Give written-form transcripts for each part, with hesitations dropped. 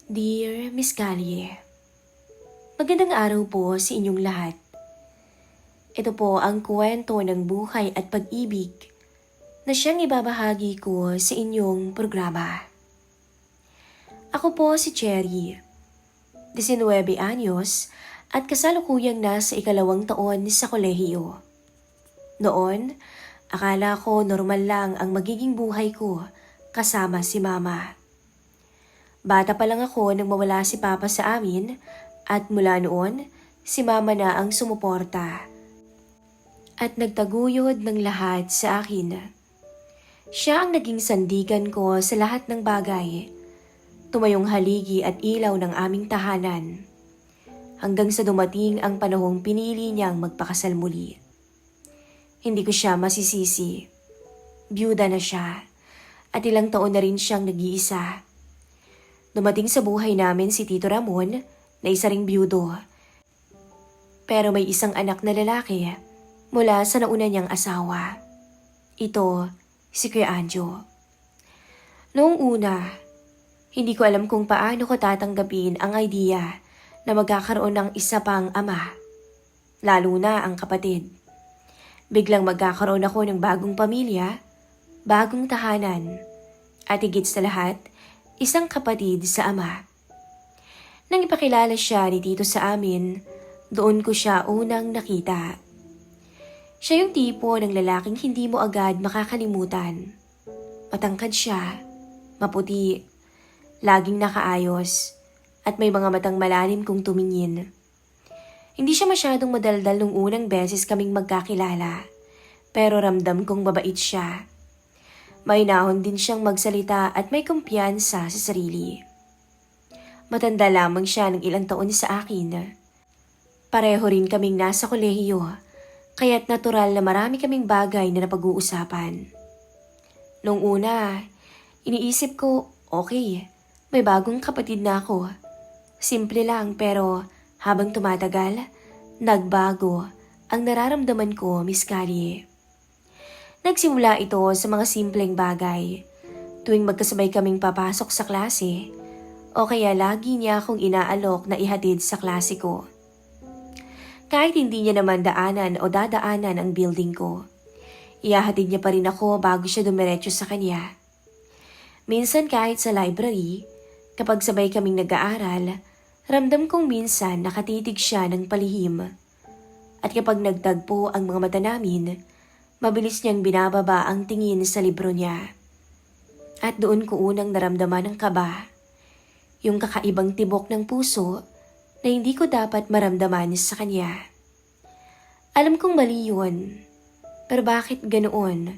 Dear Miss Callie, magandang araw po sa inyong lahat. Ito po ang kwento ng buhay at pag-ibig na siyang ibabahagi ko sa inyong programa. Ako po si Cherry, 19 anyos at kasalukuyang nasa ikalawang taon sa kolehiyo. Noon, akala ko normal lang ang magiging buhay ko kasama si Mama. Bata pa lang ako nang mawala si Papa sa amin at mula noon, si Mama na ang sumuporta at nagtaguyod ng lahat sa akin. Siya ang naging sandigan ko sa lahat ng bagay, tumayong haligi at ilaw ng aming tahanan, hanggang sa dumating ang panahong pinili niyang magpakasal muli. Hindi ko siya masisisi. Byuda na siya at ilang taon na rin siyang nag-iisa. Dumating sa buhay namin si Tito Ramon na isa ring byudo. Pero may isang anak na lalaki mula sa nauna niyang asawa. Ito si Kuya Anjo. Noong una, hindi ko alam kung paano ko tatanggapin ang idea na magkakaroon ng isa pang ama, lalo na ang kapatid. Biglang magkakaroon ako ng bagong pamilya, bagong tahanan, at higit sa lahat, isang kapatid sa ama. Nang ipakilala siya ni Tito sa amin, doon ko siya unang nakita. Siya yung tipo ng lalaking hindi mo agad makakalimutan. Matangkad siya, maputi, laging nakaayos, at may mga matang malalim kung tumingin. Hindi siya masyadong madaldal nung unang beses kaming magkakilala, pero ramdam kong mabait siya. May nahon din siyang magsalita at may kumpiyansa sa sarili. Matanda lamang siya ng ilang taon sa akin. Pareho rin kaming nasa kolehiyo, kaya't natural na marami kaming bagay na napag-uusapan. Noong una, iniisip ko, okay, may bagong kapatid na ako. Simple lang pero habang tumatagal, nagbago ang nararamdaman ko, Miss Callie. Nagsimula ito sa mga simpleng bagay. Tuwing magkasabay kaming papasok sa klase, o kaya lagi niya akong inaalok na ihatid sa klase ko. Kahit hindi niya naman daanan o dadaanan ang building ko, ihahatid niya pa rin ako bago siya dumiretso sa kanya. Minsan kahit sa library, kapag sabay kaming nag-aaral, ramdam kong minsan nakatitig siya ng palihim. At kapag nagtagpo ang mga mata namin, mabilis niyang binababa ang tingin sa libro niya. At doon ko unang naramdaman ang kaba, yung kakaibang tibok ng puso na hindi ko dapat maramdaman sa kanya. Alam kong mali yun, pero bakit ganoon?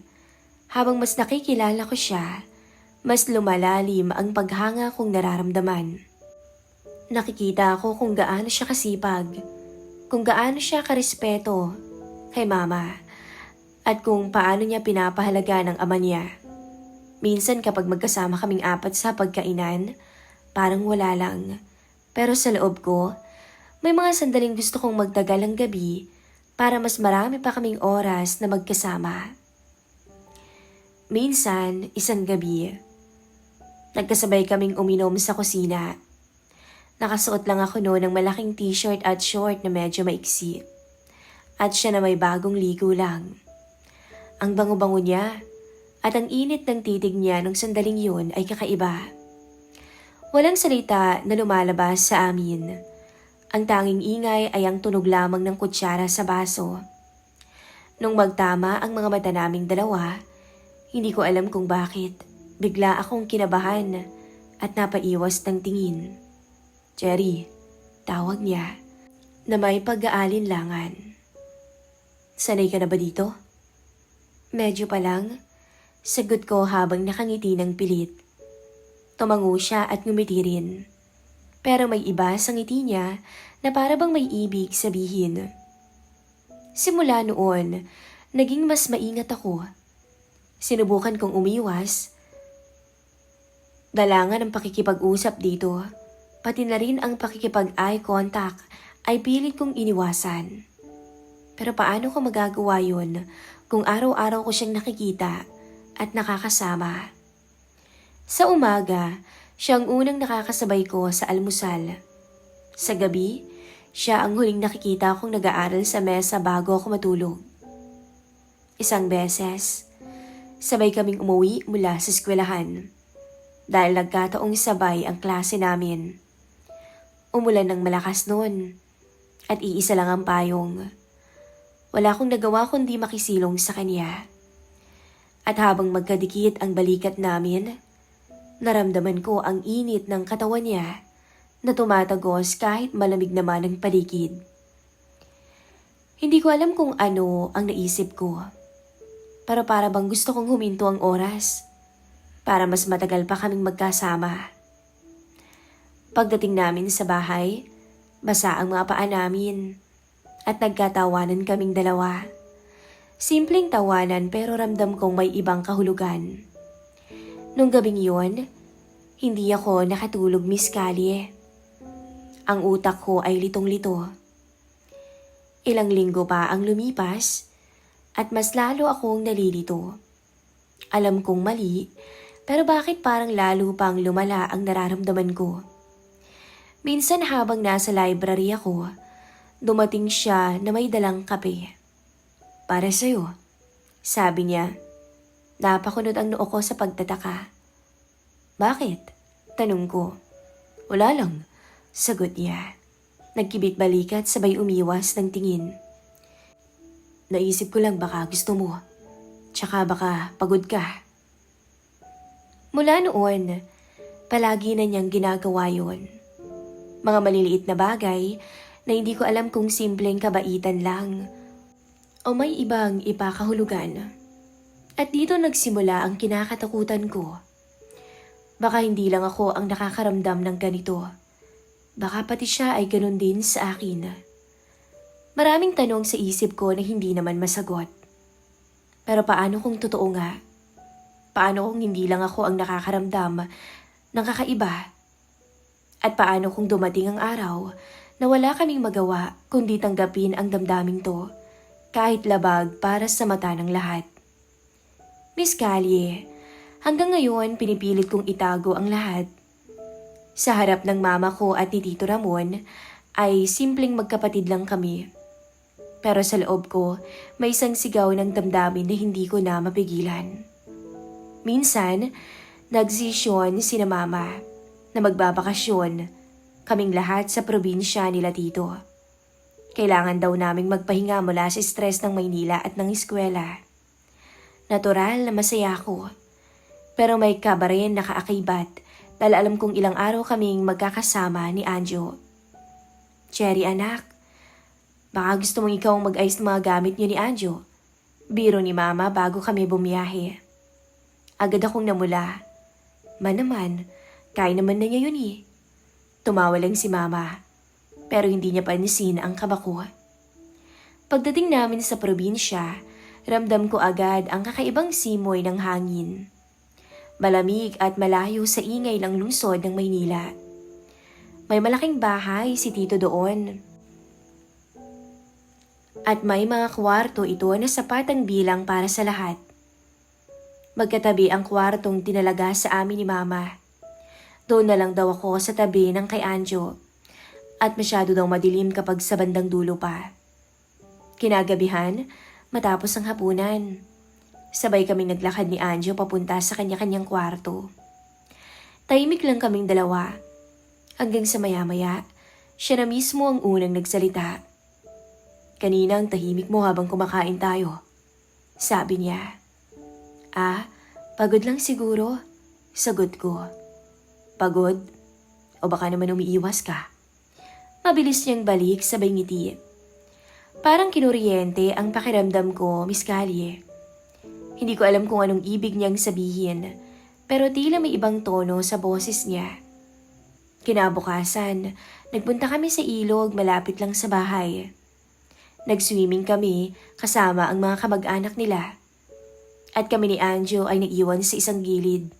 Habang mas nakikilala ko siya, mas lumalalim ang paghanga kong nararamdaman. Nakikita ko kung gaano siya kasipag, kung gaano siya karespeto kay Mama, at kung paano niya pinapahalaga ng ama niya. Minsan kapag magkasama kaming apat sa pagkainan, parang wala lang. Pero sa loob ko, may mga sandaling gusto kong magtagal ang gabi para mas marami pa kaming oras na magkasama. Minsan, isang gabi, nagkasabay kaming uminom sa kusina. Nakasuot lang ako noon ng malaking t-shirt at short na medyo maiksi. At siya na may bagong ligo lang. Ang bango-bango niya at ang init ng titig niya nung sandaling yun ay kakaiba. Walang salita na lumalabas sa amin. Ang tanging ingay ay ang tunog lamang ng kutsara sa baso. Nung magtama ang mga mata naming dalawa, hindi ko alam kung bakit. Bigla akong kinabahan at napaiwas ng tingin. Cherry, tawag niya, na may pag-aalinlangan. Sanay ka na ba dito? Medyo pa lang, sagot ko habang nakangiti ng pilit. Tumango siya at ngumiti rin. Pero may iba sa ngiti niya na para bang may ibig sabihin. Simula noon, naging mas maingat ako. Sinubukan kong umiwas. Dalangan ang pakikipag-usap dito, pati na rin ang pakikipag-eye contact ay pilit kong iniwasan. Pero paano ko magagawa yun kung araw-araw ko siyang nakikita at nakakasama? Sa umaga, Siya ang unang nakakasabay ko sa almusal. Sa gabi, siya ang huling nakikita kong nag-aaral sa mesa bago ako matulog. Isang beses, sabay kaming umuwi mula sa eskwelahan dahil nagkataong sabay ang klase namin. Umulan ng malakas noon at iisa lang ang payong. Wala akong nagawa kundi makisilong sa kanya. At habang magkadikit ang balikat namin, naramdaman ko ang init ng katawan niya na tumatagos kahit malamig naman ang paligid. Hindi ko alam kung ano ang naisip ko. Pero para bang gusto kong huminto ang oras para mas matagal pa kaming magkasama. Pagdating namin sa bahay, basa ang mga paa namin at nagkatawanan kaming dalawa. Simpleng tawanan pero ramdam kong may ibang kahulugan. Nung gabing yun, hindi ako nakatulog, Miss Callie. Ang utak ko ay litong-lito. Ilang linggo pa ang lumipas at mas lalo akong nalilito. Alam kong mali, pero bakit parang lalo pang lumala ang nararamdaman ko? Minsan habang nasa library ako, dumating siya na may dalang kape. Para sa'yo, sabi niya. Napakunot ang noo ko sa pagtataka. Bakit? Tanong ko. Wala lang, sagot niya. Nagkibit balikat sabay umiwas ng tingin. Naisip ko lang baka gusto mo. Tsaka baka pagod ka. Mula noon, palagi na niyang ginagawa yon. Mga maliliit na bagay na hindi ko alam kung simpleng kabaitan lang o may ibang ipakahulugan. At dito nagsimula ang kinakatakutan ko. Baka hindi lang ako ang nakakaramdam ng ganito. Baka pati siya ay ganun din sa akin. Maraming tanong sa isip ko na hindi naman masagot. Pero paano kung totoo nga? Paano kung hindi lang ako ang nakakaramdam ng kakaiba? At paano kung dumating ang araw na wala kaming magawa kundi tanggapin ang damdaming to kahit labag para sa mata ng lahat? Miss Callie, hanggang ngayon pinipilit kong itago ang lahat. Sa harap ng mama ko at ni Tito Ramon ay simpleng magkapatid lang kami. Pero sa loob ko, may isang sigaw ng damdamin na hindi ko na mapigilan. Minsan, nagsisyon sina mama na magbabakasyon kaming lahat sa probinsya nila Tito. Kailangan daw naming magpahinga mula sa stress ng Maynila at ng eskwela. Natural na masaya ako, pero may kaba rin na kaakibat dahil alam kong ilang araw kaming magkakasama ni Anjo. Cherry anak, baka gusto mong ikaw mag-ayos ng mga gamit niyo ni Anjo. Biro ni mama bago kami bumiyahe. Agad akong namula. Naman, kaya naman na niya yun eh. Tumawa lang si mama, pero hindi niya pansin ang kaba ko. Pagdating namin sa probinsya, ramdam ko agad ang kakaibang simoy ng hangin. Malamig at malayo sa ingay ng lungsod ng Maynila. May malaking bahay si Tito doon. At may mga kwarto ito na sapat ang bilang para sa lahat. Magkatabi ang kwartong tinalaga sa amin ni Mama. Doon na lang daw ako sa tabi ng kay Anjo. At masyado daw madilim kapag sa bandang dulo pa. Kinagabihan, matapos ang hapunan, sabay kaming naglakad ni Anjo papunta sa kanya-kanyang kwarto. Tahimik lang kaming dalawa. Hanggang sa maya-maya, siya na mismo ang unang nagsalita. Kanina ang tahimik mo habang kumakain tayo. Sabi niya. Pagod lang siguro. Sagot ko. Pagod? O baka naman umiiwas ka? Mabilis niyang balik sabay ngiti. Parang kinuryente ang pakiramdam ko, Miss Callie. Hindi ko alam kung anong ibig niyang sabihin, pero tila may ibang tono sa boses niya. Kinabukasan, nagpunta kami sa ilog malapit lang sa bahay. Nag-swimming kami kasama ang mga kamag-anak nila. At kami ni Anjo ay naiwan sa isang gilid.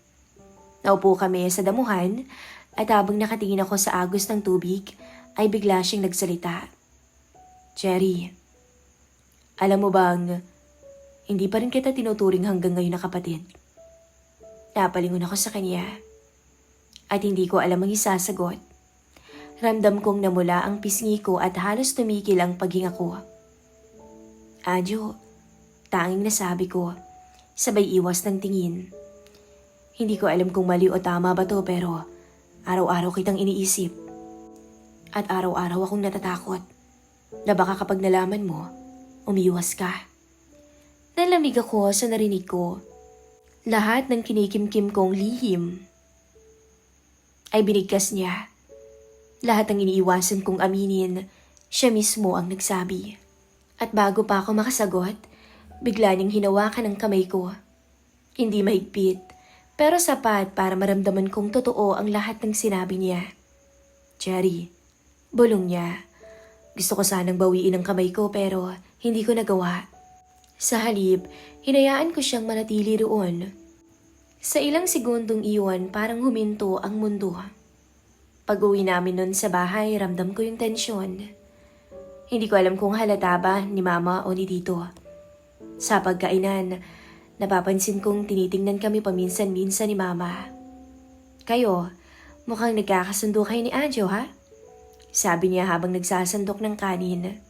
Naupo kami sa damuhan at habang nakatingin ako sa agos ng tubig ay bigla siyang nagsalita. Cherry, alam mo bang hindi pa rin kita tinuturing hanggang ngayon na kapatid? Napalingon ako sa kanya. at hindi ko alam ang isasagot. Ramdam kong namula ang pisngi ko at halos tumigil ang paghinga ko. Anjo, tanging nasabi ko, sabay iwas ng tingin. Hindi ko alam kung mali o tama ba to pero araw-araw kitang iniisip. At araw-araw akong natatakot na baka kapag nalaman mo, umiwas ka. Nalamig ako sa narinig ko. Lahat ng kinikimkim kong lihim ay binigkas niya. Lahat ng iniiwasan kong aminin, siya mismo ang nagsabi. At bago pa ako makasagot, bigla niyang hinawakan ang kamay ko. Hindi mahigpit, pero sapat para maramdaman kong totoo ang lahat ng sinabi niya. Cherry, bulong niya. Gusto ko sanang bawiin ang kamay ko pero hindi ko nagawa. Sa halip, hinayaan ko siyang manatili roon. Sa ilang segundong iyon, parang huminto ang mundo. Pag-uwi namin nun sa bahay, ramdam ko yung tensyon. Hindi ko alam kung halata ba ni mama o ni tito. Sa pagkainan, napapansin kong tinitingnan kami paminsan-minsan ni mama. Kayo, mukhang nagkakasundo kayo ni Anjo, ha? Sabi niya habang nagsasandok ng kanin.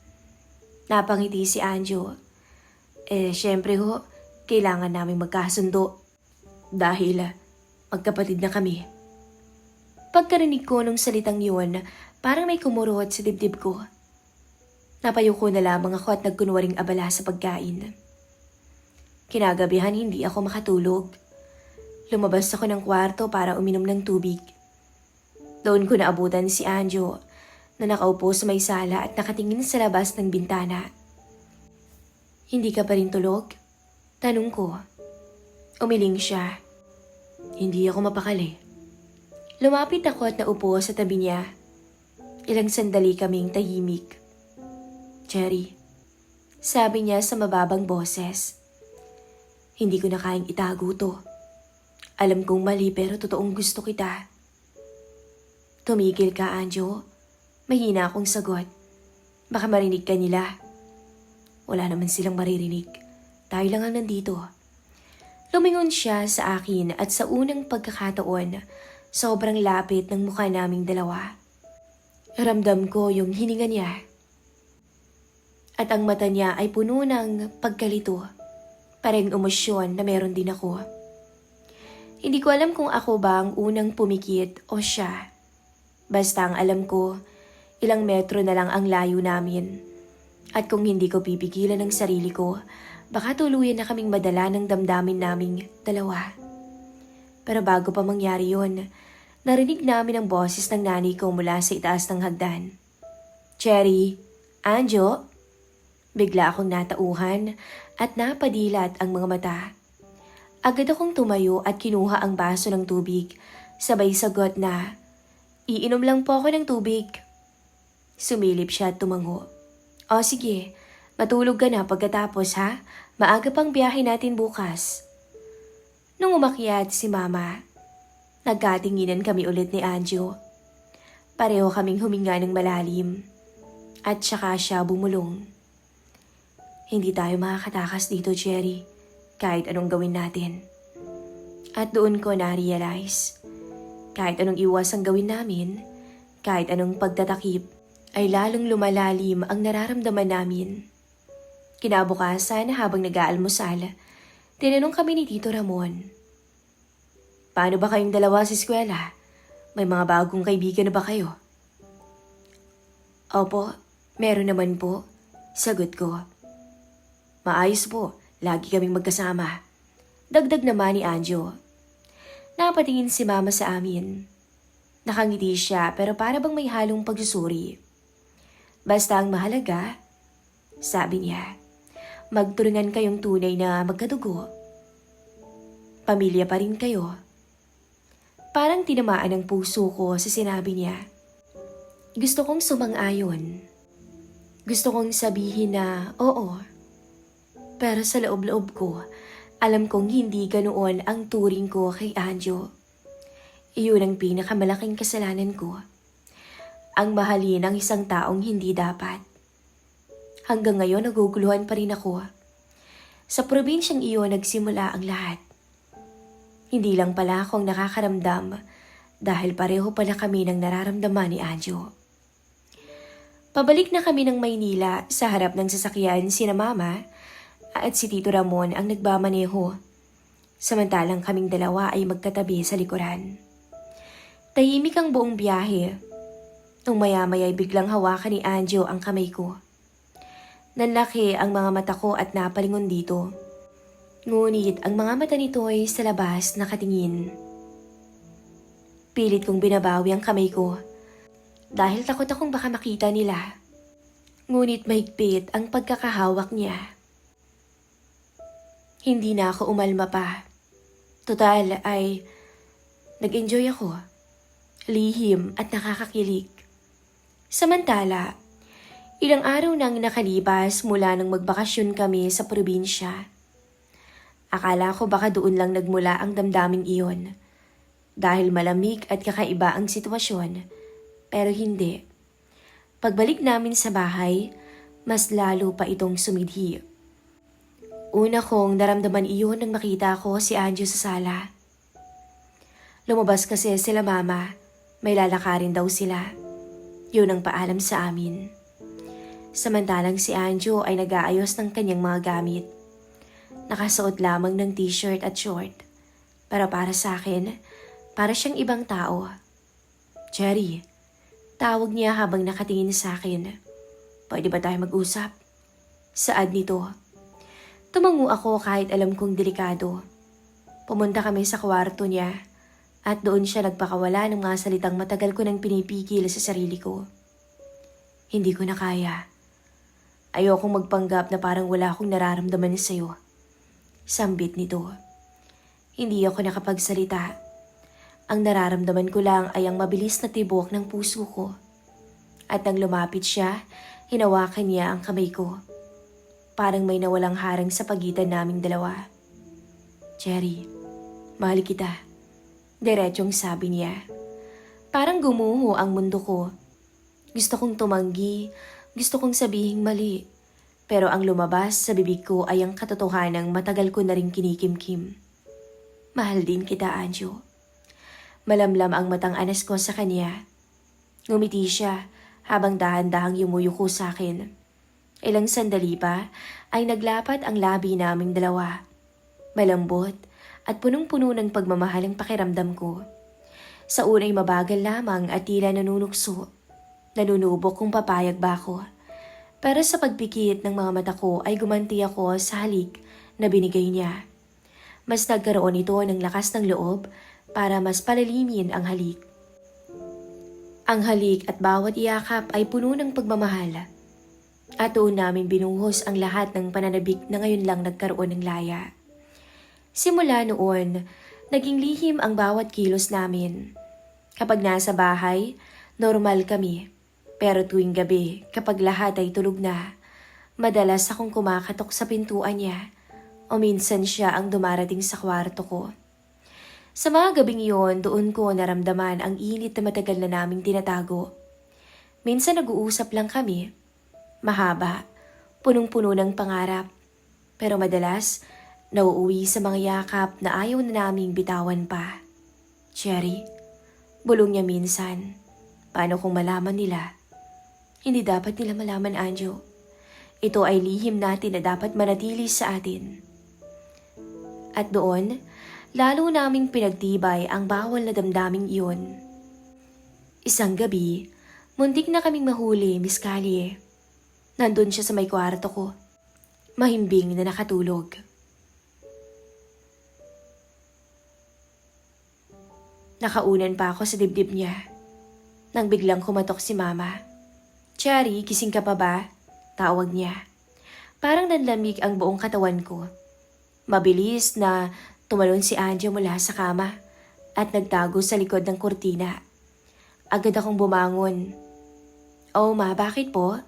Napangiti si Anjo. Syempre ho, kailangan namin magkasundo. Dahil magkapatid na kami. Pagkarinig ko nung salitang yun, parang may kumurot sa dibdib ko. Napayo ko na lamang ako at nagkunwaring abala sa pagkain. Kinagabihan hindi ako makatulog. Lumabas ako ng kwarto para uminom ng tubig. Doon ko naabutan si Anjo na nakaupo sa may sala at nakatingin sa labas ng bintana. Hindi ka pa rin tulog? Tanong ko. Umiling siya. Hindi ako mapakali. Lumapit ako at naupo sa tabi niya. Ilang sandali kaming tahimik. Cherry, sabi niya sa mababang boses. Hindi ko na kayang itago to. Alam kong mali pero totoong gusto kita. Tumigil ka, Anjo. Mahina akong sagot. Baka marinig ka nila. Wala naman silang maririnig. Tayo lang ang nandito. Lumingon siya sa akin at sa unang pagkakataon, sobrang lapit ng mukha naming dalawa. Ramdam ko yung hininga niya. At ang mata niya ay puno ng pagkalito. Parang emosyon na meron din ako. Hindi ko alam kung ako ba ang unang pumikit o siya. Basta ang alam ko, ilang metro na lang ang layo namin. At kung hindi ko pipigilan ang sarili ko, baka tuluyan na kaming madala ng damdamin naming dalawa. Pero bago pa mangyari yon, narinig namin ang boses ng nanay ko mula sa itaas ng hagdan. Cherry, Anjo? Bigla akong natauhan at napadilat ang mga mata. Agad akong tumayo at kinuha ang baso ng tubig, sabay sagot na, iinom lang po ako ng tubig. Sumilip siya at tumango. O sige, matulog ka na pagkatapos ha? Maaga pang biyahe natin bukas. Nung umakyat si Mama, nagkatinginan kami ulit ni Anjo. Pareho kaming huminga ng malalim. At saka siya bumulong. Hindi tayo makakatakas dito, Cherry, kahit anong gawin natin. At doon ko na-realize, kahit anong iwas ang gawin namin, kahit anong pagtatakip, ay lalong lumalalim ang nararamdaman namin. Kinabukasan habang nag-aalmusal, tinanong kami ni Tito Ramon. Paano ba kayong dalawa sa eskwela? May mga bagong kaibigan na ba kayo? Opo, meron naman po. Sagot ko. Maayos po, lagi kaming magkasama. Dagdag naman ni Anjo. Napatingin si Mama sa amin. Nakangiti siya pero para bang may halong pagsusuri. Basta ang mahalaga, sabi niya, magturingan kayong tunay na magkadugo. Pamilya pa rin kayo. Parang tinamaan ang puso ko sa sinabi niya. Gusto kong sumang-ayon. Gusto kong sabihin na oo. Pero sa loob-loob ko, alam kong hindi ganoon ang turing ko kay Anjo. Iyon ang pinakamalaking kasalanan ko. Ang mahalin ang isang taong hindi dapat. Hanggang ngayon naguguluhan pa rin ako. Sa probinsyang iyon nagsimula ang lahat. Hindi lang pala akong nakakaramdam dahil pareho pala kami ng nararamdaman ni Anjo. Pabalik na kami ng Maynila. Sa harap ng sasakyan sina Mama at si Tito Ramon ang nagmamaneho. Samantalang kaming dalawa ay magkatabi sa likuran. Tahimik ang buong biyahe. Nung maya-maya ay biglang hawakan ni Anjo ang kamay ko. Nanlaki ang mga mata ko at napalingon dito. Ngunit ang mga mata nito ay sa labas nakatingin. Pilit kong binabawi ang kamay ko dahil takot akong baka makita nila. Ngunit mahigpit ang pagkakahawak niya. Hindi na ako umalma pa. Total ay nag-enjoy ako. Lihim at nakakakilig. Samantala, ilang araw nang nakalipas mula nang magbakasyon kami sa probinsya. Akala ko baka doon lang nagmula ang damdaming iyon. Dahil malamig at kakaiba ang sitwasyon. Pero hindi. Pagbalik namin sa bahay, mas lalo pa itong sumidhi. Una kong naramdaman iyon nang makita ko si Anjo sa sala. Lumabas kasi sila Mama. May lalakarin daw sila. Yun ang paalam sa amin. Samantalang si Anjo ay nag-aayos ng kanyang mga gamit. Nakasuot lamang ng t-shirt at short. Pero para sa akin, para siyang ibang tao. Cherry, tawag niya habang nakatingin sa akin. Pwede ba tayo mag-usap? Saad nito. Tumango ako kahit alam kong delikado. Pumunta kami sa kwarto niya at doon siya nagpakawala ng mga salitang matagal ko nang pinipigil sa sarili ko. Hindi ko na kaya. Ayokong magpanggap na parang wala akong nararamdaman sa'yo. Sambit nito. Hindi ako nakapagsalita. Ang nararamdaman ko lang ay ang mabilis na tibok ng puso ko. At nang lumapit siya, hinawakan niya ang kamay ko. Parang may nawalang harang sa pagitan naming dalawa. Cherry, mahal kita. Diretsong sabi niya. Parang gumuho ang mundo ko. Gusto kong tumanggi, gusto kong sabihing mali. Pero ang lumabas sa bibig ko ay ang katotohanang matagal ko na rin kinikimkim. Mahal din kita, Anjo. Malamlam ang matang anas ko sa kanya. Ngumiti siya habang dahan-dahang yumuyuko sa akin. Ilang sandali pa ay naglapat ang labi naming dalawa. Malambot at punong-puno ng pagmamahal ang pakiramdam ko. Sa unay mabagal lamang at tila nanunukso. Nanunubok kung papayag ba ako. Pero sa pagpikit ng mga mata ko ay gumanti ako sa halik na binigay niya. Mas nagkaroon ito ng lakas ng loob para mas palalimin ang halik. Ang halik at bawat iyakap ay puno ng pagmamahal. At doon namin binuhos ang lahat ng pananabik na ngayon lang nagkaroon ng laya. Simula noon, naging lihim ang bawat kilos namin. Kapag nasa bahay, normal kami. Pero tuwing gabi, kapag lahat ay tulog na, madalas akong kumakatok sa pintuan niya o minsan siya ang dumarating sa kwarto ko. Sa mga gabing iyon, doon ko naramdaman ang init na matagal na naming tinatago. Minsan nag-uusap lang kami. Mahaba, punong-puno ng pangarap. Pero madalas, nauuwi sa mga yakap na ayaw na naming bitawan pa. Cherry, bulong niya minsan. Paano kung malaman nila? Hindi dapat nila malaman, Anjo. Ito ay lihim natin na dapat manatili sa atin. At doon, lalo naming pinagtibay ang bawal na damdaming iyon. Isang gabi, muntik na kaming mahuli, Miss Callie. Nandun siya sa may kwarto ko. Mahimbing na nakatulog. Nakaunan pa ako sa dibdib niya. Nang biglang kumatok si Mama. Cherry, gising ka pa ba? Tawag niya. Parang nanlamig ang buong katawan ko. Mabilis na tumalon si Anjo mula sa kama at nagtago sa likod ng kurtina. Agad akong bumangon. Oh ma, bakit po?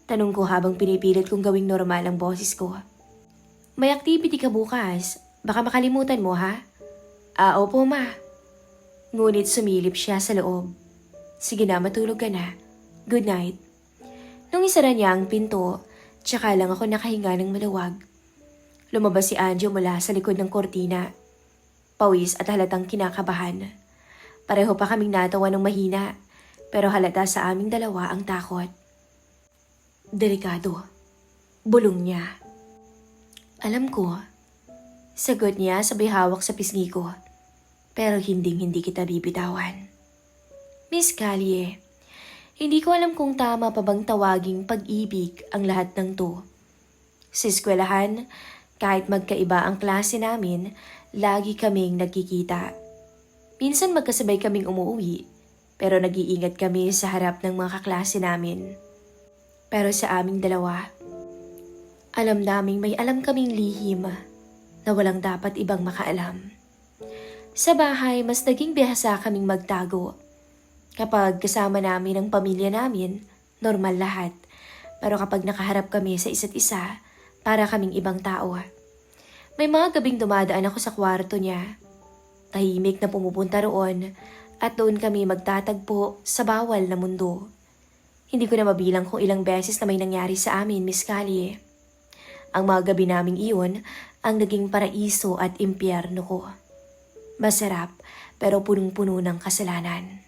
Tanong ko habang pinipilit kong gawing normal ang boses ko. May activity ka bukas. Baka makalimutan mo ha? Opo ma. Ngunit sumilip siya sa loob. Sige na, matulog ka na. Good night. Nung isara niya ang pinto, tsaka lang ako nakahinga ng maluwag. Lumabas si Anjo mula sa likod ng kortina. Pawis at halatang kinakabahan. Pareho pa kaming natawa ng mahina, pero halata sa aming dalawa ang takot. Delikado. Bulong niya. Alam ko. Sagot niya sabay hawak sa pisngi ko. Pero hindi kita bibitawan. Miss Callie, hindi ko alam kung tama pa bang tawaging pag-ibig ang lahat ng to. Sa eskwelahan, kahit magkaiba ang klase namin, lagi kaming nagkikita. Minsan magkasabay kaming umuwi, pero nag-iingat kami sa harap ng mga kaklase namin. Pero sa aming dalawa, alam naming may alam kaming lihim na walang dapat ibang makaalam. Sa bahay, mas naging bihasa kaming magtago. Kapag kasama namin ang pamilya namin, normal lahat. Pero kapag nakaharap kami sa isa't isa, para kaming ibang tao. May mga gabing dumadaan ako sa kwarto niya. Tahimik na pumupunta roon at doon kami magtatagpo sa bawal na mundo. Hindi ko na mabilang kung ilang beses na may nangyari sa amin, Miss Callie. Ang mga gabi naming iyon ang naging paraiso at impyerno ko. Masarap pero punong-puno ng kasalanan.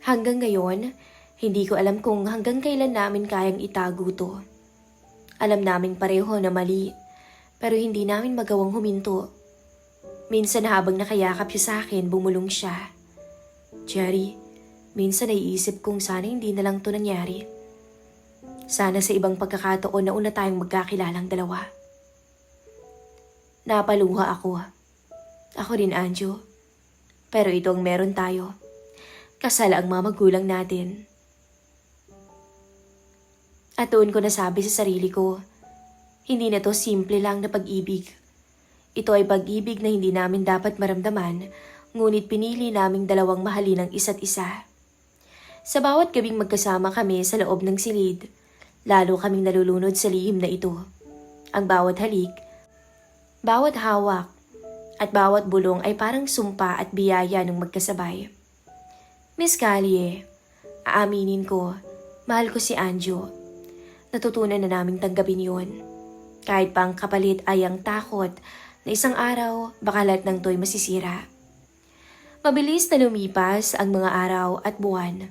Hanggang ngayon, hindi ko alam kung hanggang kailan namin kayang itago to. Alam naming pareho na mali, pero hindi namin magawang huminto. Minsan habang nakayakap siya sa akin, bumulong siya. Jerry, minsan naiisip kong sana hindi na lang to nangyari. Sana sa ibang pagkakataon na una tayong magkakilalang dalawa. Napaluha ako. Ako rin, Anjo. Pero ito ang meron tayo. Kasal ang mga magulang natin. At doon ko nasabi sa sarili ko, hindi na to simple lang na pag-ibig. Ito ay pag-ibig na hindi namin dapat maramdaman, ngunit pinili naming dalawang mahalin ang isa't isa. Sa bawat gabing magkasama kami sa loob ng silid, lalo kaming nalulunod sa lihim na ito. Ang bawat halik, bawat hawak, at bawat bulong ay parang sumpa at biyaya ng magkasabay. Miss Callie, aaminin ko, mahal ko si Anjo. Natutunan na naming tanggapin yun. Kahit pa ang kapalit ay ang takot na isang araw baka lahat ng to'y masisira. Mabilis na lumipas ang mga araw at buwan.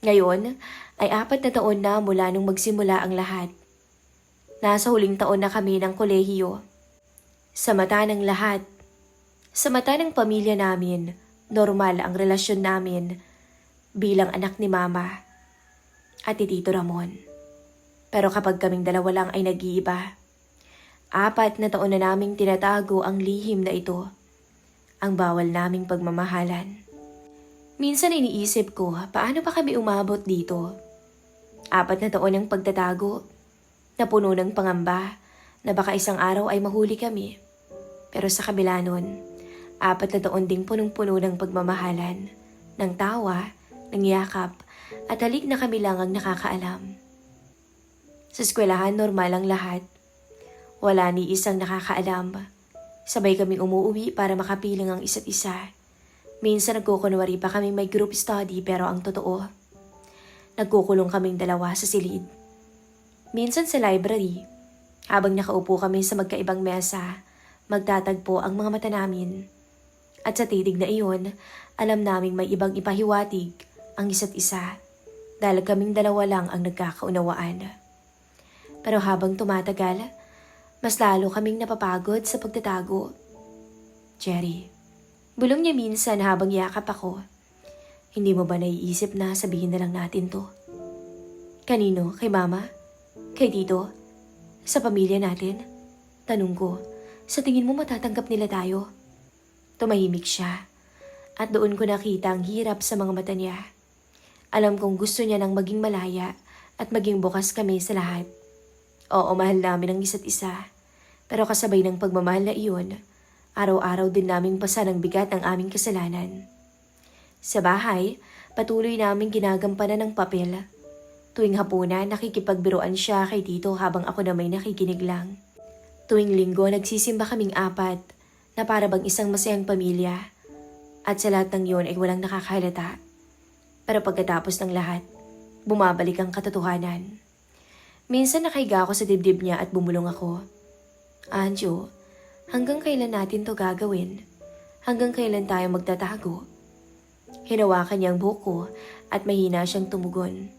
Ngayon ay 4 na taon na mula nung magsimula ang lahat. Nasa huling taon na kami ng kolehiyo. Sa mata ng lahat, sa mata ng pamilya namin, normal ang relasyon namin bilang anak ni Mama at ni Tito Ramon. Pero kapag kaming dalawa lang ay nag-iiba, 4 na taon na naming tinatago ang lihim na ito, ang bawal naming pagmamahalan. Minsan iniisip ko, paano pa kami umabot dito? 4 na taon ng pagtatago, na puno ng pangamba na baka isang araw ay mahuli kami. Pero sa kabila nun, 4 na taon ding punong-puno ng pagmamahalan, ng tawa, ng yakap, at halik na kami lang ang nakakaalam. Sa eskwelahan, normal ang lahat. Wala ni isang nakakaalam. Sabay kaming umuwi para makapiling ang isa't isa. Minsan nagkukunwari pa kaming may group study pero ang totoo, nagkukulong kaming dalawa sa silid. Minsan sa library, habang nakaupo kami sa magkaibang mesa, magtatagpo ang mga mata namin. At sa titig na iyon, alam naming may ibang ipahiwatig ang isa't isa dahil kaming dalawa lang ang nagkakaunawaan. Pero habang tumatagal, mas lalo kaming napapagod sa pagtatago. Jerry, bulong niya minsan habang yakap ako. Hindi mo ba naiisip na sabihin na lang natin to? Kanino? Kay Mama? Kay Tito? Sa pamilya natin? Tanong ko, sa tingin mo matatanggap nila tayo? Tumahimik siya at doon ko nakita ang hirap sa mga mata niya. Alam kong gusto niya nang maging malaya at maging bukas kami sa lahat. Oo, mahal namin ang isa't isa. Pero kasabay ng pagmamahal na iyon, araw-araw din naming basa ng bigat ang aming kasalanan. Sa bahay, patuloy naming ginagampanan ng papel. Tuwing hapunan, nakikipagbiruan siya kay Tito habang ako na may nakikinig lang. Tuwing linggo, nagsisimba kaming 4 na para bang isang masayang pamilya. At sa lahat ng yun ay walang nakakahalata. Pero pagkatapos ng lahat, bumabalik ang katotohanan. Minsan nakahiga ako sa dibdib niya at bumulong ako. Anjo, hanggang kailan natin to gagawin? Hanggang kailan tayo magtatago? Hinawakan niya ang buhok ko at mahina siyang tumugon.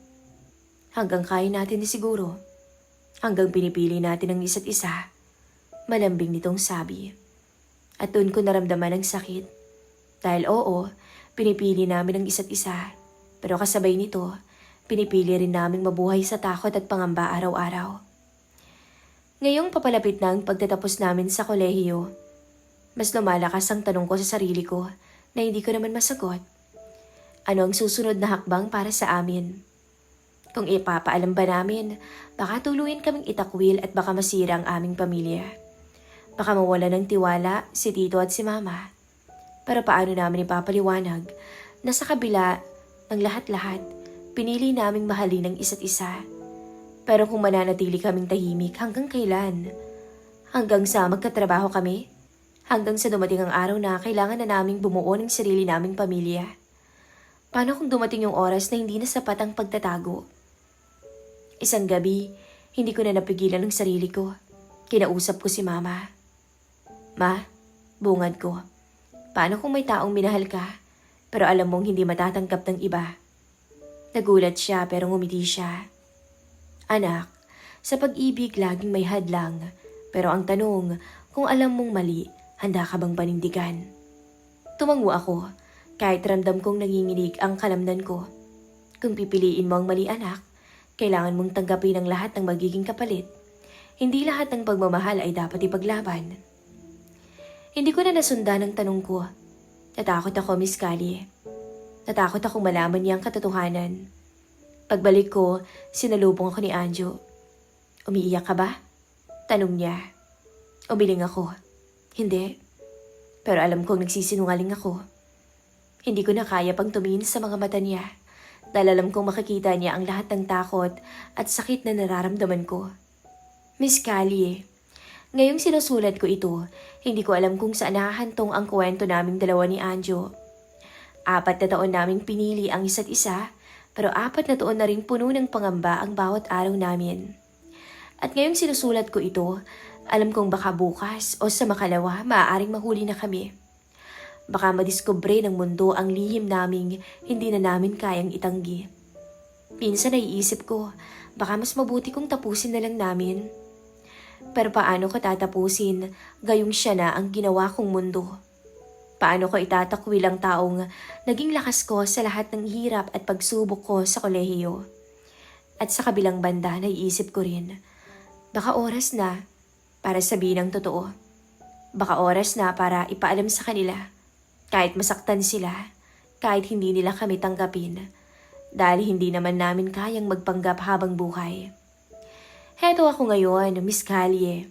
Hanggang kaya natin ni siguro. Hanggang pinipili natin ang isa't isa. Malambing nitong sabi. At doon ko naramdaman ang sakit. Dahil oo, pinipili namin ang isa't isa. Pero kasabay nito, pinipili rin naming mabuhay sa takot at pangamba araw-araw. Ngayong papalapit na ang pagtatapos namin sa kolehiyo, mas lumalakas ang tanong ko sa sarili ko na hindi ko naman masagot. Ano ang susunod na hakbang para sa amin? Kung ipapaalam ba namin, baka tuluyan kaming itakwil at baka masira ang aming pamilya. Baka mawala ng tiwala si tito at si mama. Pero paano namin ipapaliwanag na sa kabila ng lahat-lahat, pinili naming mahalin ang isa't isa. Pero kung mananatili kaming tahimik hanggang kailan? Hanggang sa magkatrabaho kami? Hanggang sa dumating ang araw na kailangan na naming bumuo ng sarili naming pamilya? Paano kung dumating yung oras na hindi na sapat ang pagtatago? Isang gabi, hindi ko na napigilan ang sarili ko. Kinausap ko si mama. Ma, bungad ko. Paano kung may taong minahal ka, pero alam mong hindi matatanggap ng iba? Nagulat siya pero ngumiti siya. Anak, sa pag-ibig laging may hadlang, pero ang tanong, kung alam mong mali, handa ka bang panindigan? Tumango ako, kahit ramdam kong nanginginig ang kalamnan ko. Kung pipiliin mo ang mali anak, kailangan mong tanggapin ang lahat ng magiging kapalit. Hindi lahat ng pagmamahal ay dapat ipaglaban. Hindi ko na nasundan ang tanong ko. Natakot ako, Miss Callie. Natakot akong malaman niya ang katotohanan. Pagbalik ko, sinalubong ako ni Anjo. Umiiyak ka ba? Tanong niya. Umiling ako. Hindi. Pero alam kong nagsisinungaling ako. Hindi ko na kaya pang tumingin sa mga mata niya. Dahil alam kong makikita niya ang lahat ng takot at sakit na nararamdaman ko. Miss Callie, ngayong sinusulat ko ito, hindi ko alam kung saan nahahantong ang kwento naming dalawa ni Anjo. 4 na taon naming pinili ang isa't isa, pero 4 na taon na rin puno ng pangamba ang bawat araw namin. At ngayong sinusulat ko ito, alam kong baka bukas o sa makalawa maaaring mahuli na kami. Baka madiskubre ng mundo ang lihim naming hindi na namin kayang itanggi. Minsan naiisip ko, baka mas mabuti kung tapusin na lang namin. Pero paano ko tatapusin, gayong siya na ang ginawa kong mundo? Paano ko itatakwil ang taong naging lakas ko sa lahat ng hirap at pagsubok ko sa kolehiyo? At sa kabilang banda, naiisip ko rin, baka oras na para sabihin ang totoo. Baka oras na para ipaalam sa kanila, kahit masaktan sila, kahit hindi nila kami tanggapin, dahil hindi naman namin kayang magpanggap habang buhay. Heto ako ngayon, Miss Callie.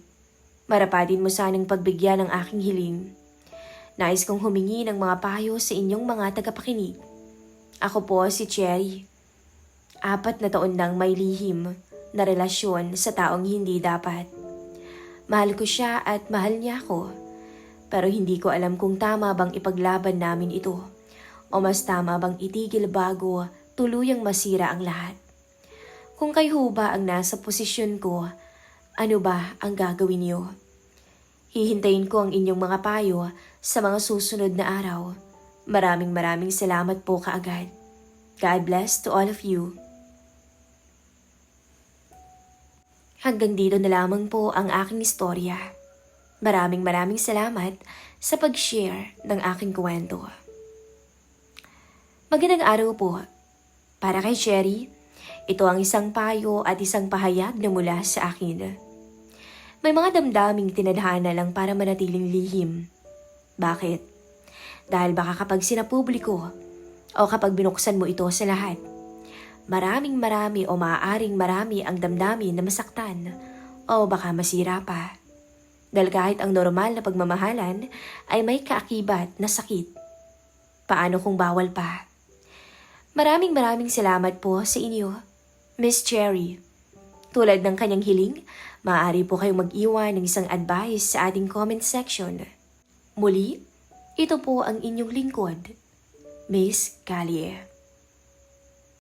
Marapatin mo sanang pagbigyan ng aking hiling. Nais kong humingi ng mga payo sa inyong mga tagapakinig. Ako po si Cherry. 4 na taon nang may lihim na relasyon sa taong hindi dapat. Mahal ko siya at mahal niya ako. Pero hindi ko alam kung tama bang ipaglaban namin ito o mas tama bang itigil bago tuluyang masira ang lahat. Kung kayo ba ang nasa posisyon ko, ano ba ang gagawin niyo? Hihintayin ko ang inyong mga payo sa mga susunod na araw. Maraming salamat po kaagad. God bless to all of you. Hanggang dito na lamang po ang aking istorya. Maraming salamat sa pag-share ng aking kwento. Magandang araw po. Para kay Cherry, ito ang isang payo at isang pahayag na mula sa akin. May mga damdaming tinadhana lang para manatiling lihim. Bakit? Dahil baka kapag sinapubliko o kapag binuksan mo ito sa lahat, marami o maaaring marami ang damdamin na masaktan o baka masira pa. Dahil kahit ang normal na pagmamahalan ay may kaakibat na sakit. Paano kung bawal pa? Maraming salamat po sa inyo, Miss Cherry. Tulad ng kanyang hiling, maaari po kayong mag-iwan ng isang advice sa ating comment section. Muli, ito po ang inyong lingkod, Miss Callie.